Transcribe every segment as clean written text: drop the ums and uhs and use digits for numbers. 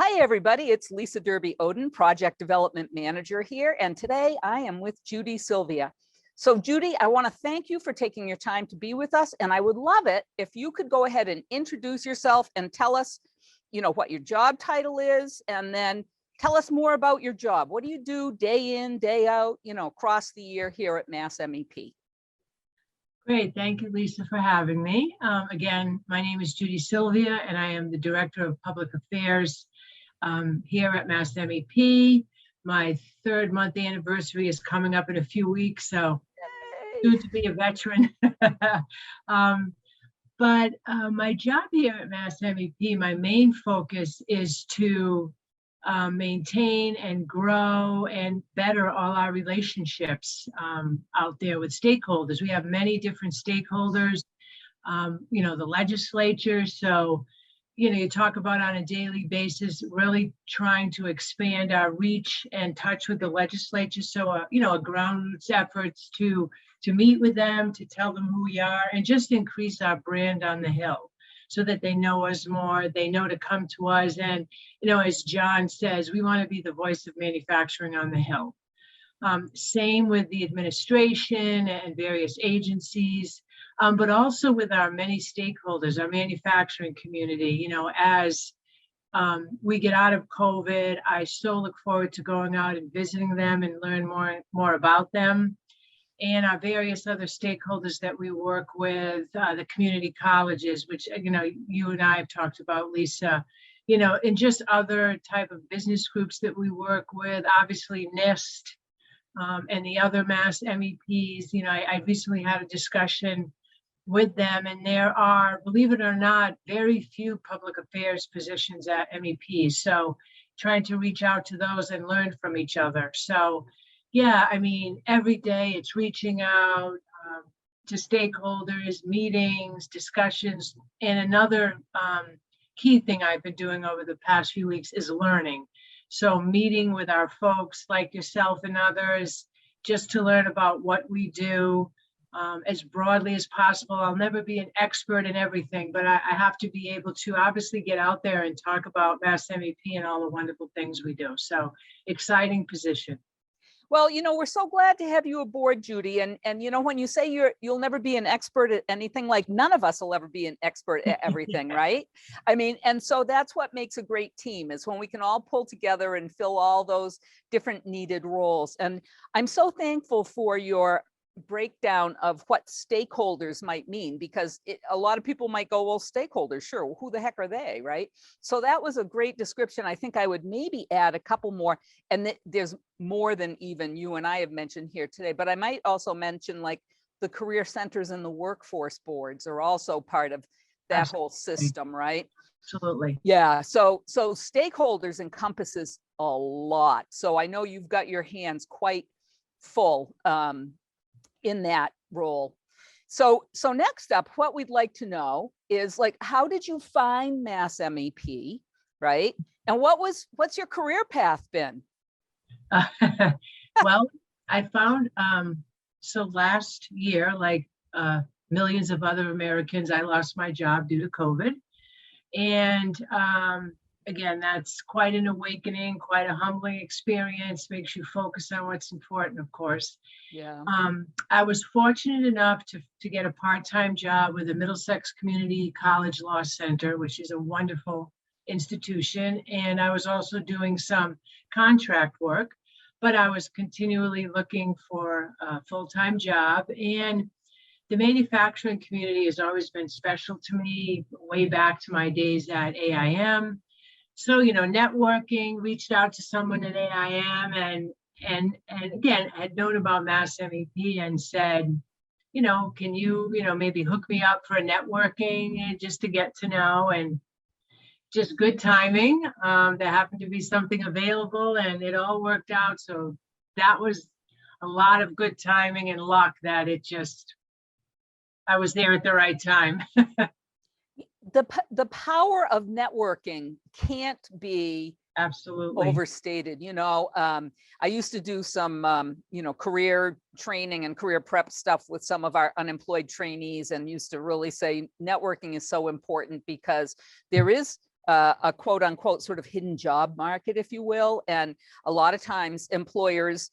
Hi, everybody. It's Lisa Derby Oden, Project Development Manager here. And today I am with Judy Silvia. So Judy, I want to thank you for taking your time to be with us. And I would love it if you could go ahead and introduce yourself and tell us, what your job title is, and then tell us more about your job. What do you do day in, day out, across the year here at MassMEP? Great. Thank you, Lisa, for having me. Again, my name is Judy Silvia, and I am the Director of Public Affairs here at MassMEP. My third month anniversary is coming up in a few weeks, so soon to be a veteran. But my job here at MassMEP, my main focus is to maintain and grow and better all our relationships out there with stakeholders. We have many different stakeholders, the legislature. So, you talk about on a daily basis, really trying to expand our reach and touch with the legislature. So, a groundroots efforts to meet with them, to tell them who we are, and just increase our brand on the Hill so that they know us more, they know to come to us. And, as John says, we want to be the voice of manufacturing on the Hill. Same with the administration and various agencies, but also with our many stakeholders, our manufacturing community. As we get out of COVID, I so look forward to going out and visiting them and learn more about them. And our various other stakeholders that we work with, the community colleges, which, you and I have talked about, Lisa, and just other type of business groups that we work with, obviously NIST and the other Mass MEPs. I recently had a discussion with them, and there are, believe it or not, very few public affairs positions at MEPs. So trying to reach out to those and learn from each other. So yeah, every day it's reaching out to stakeholders, meetings, discussions. And another key thing I've been doing over the past few weeks is learning. So meeting with our folks like yourself and others, just to learn about what we do as broadly as possible. I'll never be an expert in everything, but I have to be able to obviously get out there and talk about MassMEP and all the wonderful things we do. So exciting position. Well, we're so glad to have you aboard, Judy. And when you say you'll never be an expert at anything, like none of us will ever be an expert at everything, right? And so that's what makes a great team, is when we can all pull together and fill all those different needed roles. And I'm so thankful for your breakdown of what stakeholders might mean, because a lot of people might go, well, stakeholders, sure, well, who the heck are they, right? So that was a great description. I think I would maybe add a couple more, and there's more than even you and I have mentioned here today, but I might also mention, like, the career centers and the workforce boards are also part of that whole system, right? Absolutely. Yeah, so stakeholders encompasses a lot. So I know you've got your hands quite full in that role. So next up, what we'd like to know is, like, how did you find MassMEP, right? And what's your career path been? Well, I found, so last year, like millions of other Americans, I lost my job due to COVID. And again, that's quite an awakening, quite a humbling experience, makes you focus on what's important, of course. Yeah. I was fortunate enough to get a part-time job with the Middlesex Community College Law Center, which is a wonderful institution. And I was also doing some contract work, but I was continually looking for a full-time job. And the manufacturing community has always been special to me, way back to my days at AIM. So, networking, reached out to someone at AIM and again, had known about MassMEP and said, can you, maybe hook me up for a networking and just to get to know, and just good timing. There happened to be something available and it all worked out. So that was a lot of good timing and luck that I was there at the right time. The power of networking can't be absolutely overstated. I used to do some career training and career prep stuff with some of our unemployed trainees, and used to really say networking is so important, because there is a quote unquote sort of hidden job market, if you will. And a lot of times employers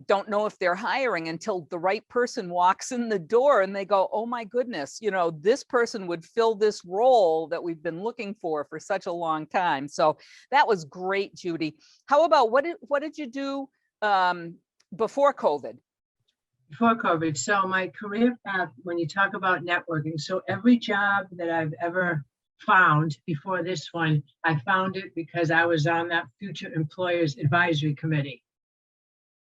don't know if they're hiring until the right person walks in the door and they go, oh my goodness, you know, this person would fill this role that we've been looking for such a long time. So that was great, Judy. How about what did you do before COVID? Before COVID. So my career path, when you talk about networking, so every job that I've ever found before this one, I found it because I was on that Future Employers Advisory Committee.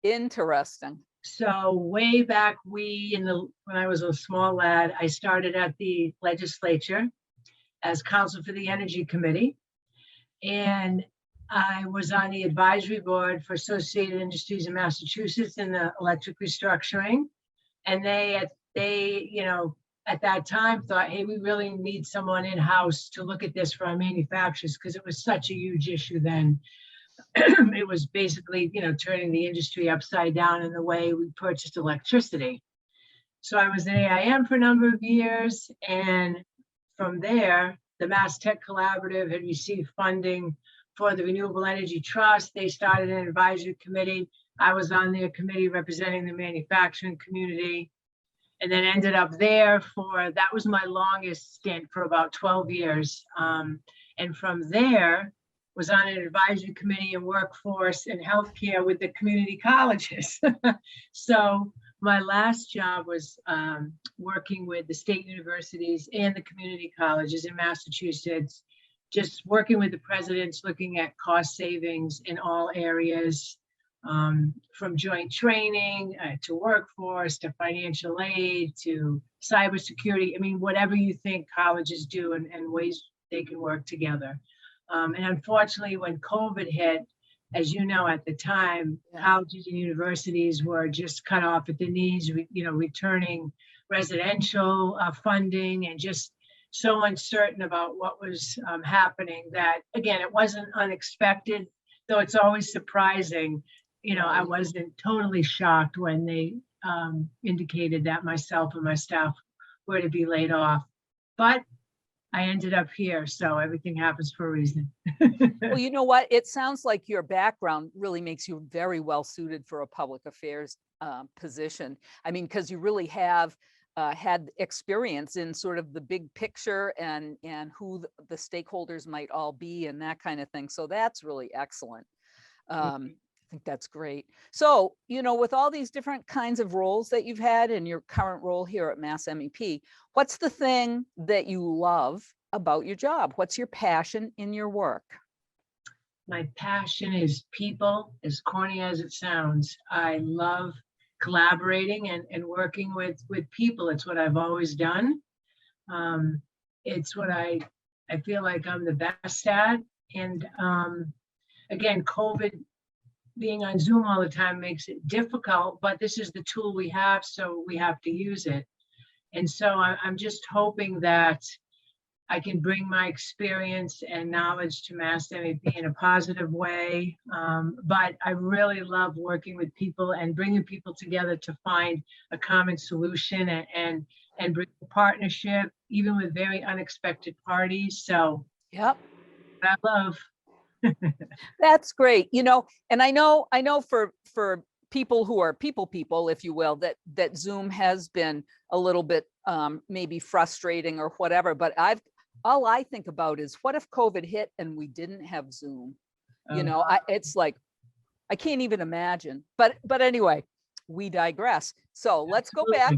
Interesting. So way back, when I was a small lad, I started at the legislature as counsel for the Energy Committee. And I was on the advisory board for Associated Industries in Massachusetts in the electric restructuring. And they, you know, at that time thought, hey, we really need someone in-house to look at this for our manufacturers, because it was such a huge issue then. It was basically, you know, turning the industry upside down in the way we purchased electricity. So I was in AIM for a number of years. And from there, the Mass Tech Collaborative had received funding for the Renewable Energy Trust. They started an advisory committee. I was on their committee representing the manufacturing community, and then ended up there that was my longest stint, for about 12 years. And from there, was on an advisory committee in workforce and healthcare with the community colleges. So my last job was working with the state universities and the community colleges in Massachusetts, just working with the presidents, looking at cost savings in all areas, from joint training to workforce to financial aid to cybersecurity. I mean, whatever you think colleges do and ways they can work together. And unfortunately, when COVID hit, as you know, at the time, colleges and universities were just cut off at the knees, you know, returning residential funding, and just so uncertain about what was happening that, again, it wasn't unexpected, though it's always surprising. You know, I wasn't totally shocked when they indicated that myself and my staff were to be laid off. But I ended up here, so everything happens for a reason. Well, you know what? It sounds like your background really makes you very well suited for a public affairs position. I mean, because you really have had experience in sort of the big picture and who the stakeholders might all be and that kind of thing. So that's really excellent. I think that's great. So, you know, with all these different kinds of roles that you've had in your current role here at MassMEP, what's the thing that you love about your job? What's your passion in your work? My passion is people, as corny as it sounds. I love collaborating and working with people. It's what I've always done. It's what I feel like I'm the best at. And again, COVID, being on Zoom all the time makes it difficult, but this is the tool we have, so we have to use it. And so I'm just hoping that I can bring my experience and knowledge to MassMEP in a positive way. But I really love working with people and bringing people together to find a common solution and bring a partnership, even with very unexpected parties. So yep, I love. That's great. You know, and I know for people who are people, if you will, that Zoom has been a little bit maybe frustrating or whatever, but all I think about is, what if COVID hit and we didn't have Zoom? You know, it's like, I can't even imagine, but anyway, we digress. So let's go back.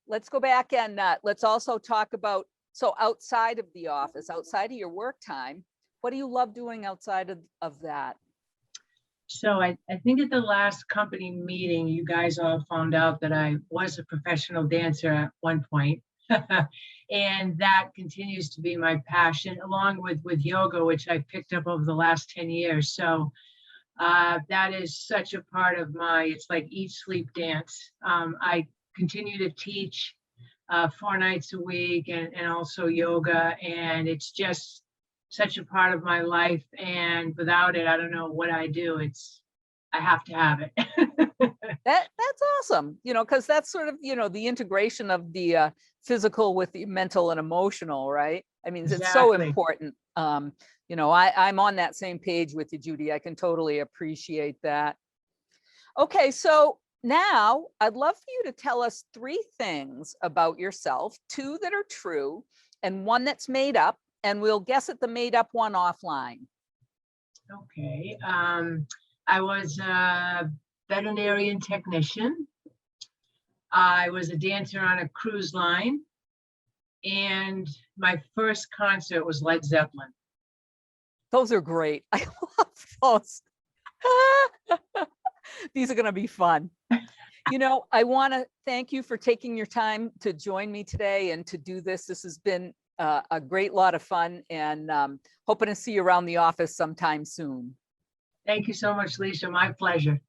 Let's go back and let's also talk about, so outside of the office, outside of your work time, what do you love doing outside of that? So I think at the last company meeting, you guys all found out that I was a professional dancer at one point. And that continues to be my passion, along with yoga, which I picked up over the last 10 years. So that is such a part of it's like eat, sleep, dance. I continue to teach 4 nights a week and also yoga. And it's just such a part of my life. And without it, I don't know what I do. I have to have it. That's awesome, you know, because that's sort of, you know, the integration of the physical with the mental and emotional, right? I mean, it's so Exactly. important. You know, I'm on that same page with you, Judy. I can totally appreciate that. Okay, so now I'd love for you to tell us 3 things about yourself, 2 that are true and 1 that's made up, and we'll guess at the made up one offline. Okay. I was a veterinarian technician. I was a dancer on a cruise line. And my first concert was Led Zeppelin. Those are great. I love those. These are going to be fun. You know, I want to thank you for taking your time to join me today and to do this. This has been a great lot of fun, and hoping to see you around the office sometime soon. Thank you so much, Lisa. My pleasure.